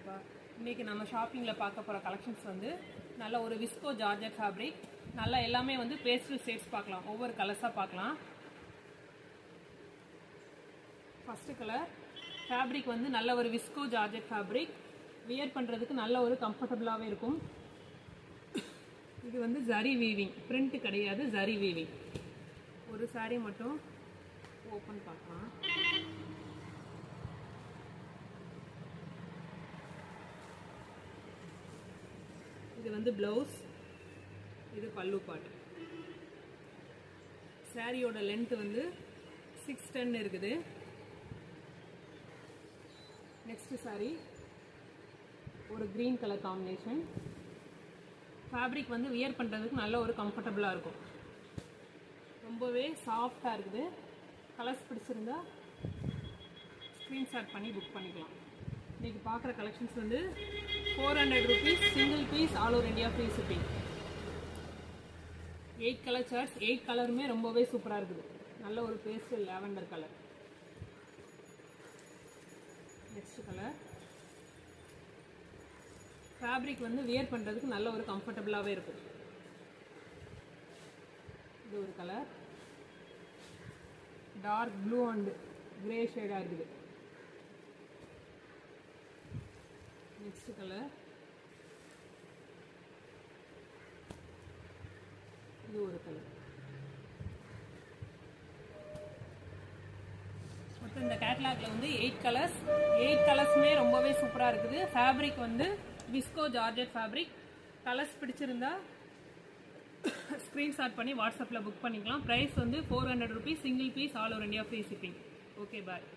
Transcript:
ஹாய்ப்பா. இன்றைக்கி நம்ம ஷாப்பிங்கில் பார்க்க போகிற கலெக்ஷன்ஸ் வந்து நல்ல ஒரு விஸ்கோ ஜார்ஜெட் ஃபேப்ரிக். நல்லா எல்லாமே வந்து பேஸ்டல் ஷேட்ஸ் பார்க்கலாம், ஒவ்வொரு கலர்ஸாக பார்க்கலாம். ஃபஸ்ட்டு கலர் ஃபேப்ரிக் வந்து நல்ல ஒரு விஸ்கோ ஜார்ஜெட் ஃபேப்ரிக். வியர் பண்ணுறதுக்கு நல்ல ஒரு கம்ஃபர்டபுளாகவே இருக்கும். இது வந்து ஜரி வீவிங், பிரிண்ட் கிடையாது, ஜரி வீவிங். ஒரு சாரீ மட்டும் ஓப்பன் பார்க்கலாம். இது வந்து ப்ளவுஸ், இது பல்லு பாட்டு. சாரியோட லென்த் வந்து 610 இருக்குது. நெக்ஸ்ட் சாரி ஒரு க்ரீன் கலர் காம்பினேஷன். ஃபேப்ரிக் வந்து வியர் பண்ணுறதுக்கு நல்ல ஒரு கம்ஃபர்டபுளாக இருக்கும், ரொம்பவே சாஃப்டாக இருக்குது. கலர்ஸ் பிடிச்சிருந்தா ஸ்க்ரீன்ஷாட் பண்ணி புக் பண்ணிக்கலாம். இன்றைக்கி பார்க்குற கலெக்ஷன்ஸ் வந்து 400 rupees, single piece, all over India free shipping. 8 colour charts, 8 கலருமே ரொம்பவே சூப்பராக இருக்குது. நல்ல ஒரு pastel lavender colour. Next colour fabric வந்து வியர் பண்ணுறதுக்கு நல்ல ஒரு கம்ஃபர்டபுளாகவே இருக்கும். இது ஒரு colour, dark blue and grey ஷேடாக இருக்குது. நெக்ஸ்ட் கலர் இது ஒரு கலர். மொத்தம் இந்த கேட்லாக்ல வந்து 8 கலர்ஸ், 8 கலர்ஸுமே ரொம்பவே சூப்பராக இருக்குது. ஃபேப்ரிக் வந்து விஸ்கோ ஜார்ஜெட் ஃபேப்ரிக். கலர்ஸ் பிடிச்சிருந்தா ஸ்க்ரீன்ஷாட் பண்ணி வாட்ஸ்அப்பில் புக் பண்ணிக்கலாம். ப்ரைஸ் வந்து 400 rupees, single piece, all over India free shipping. Okay, பாய்.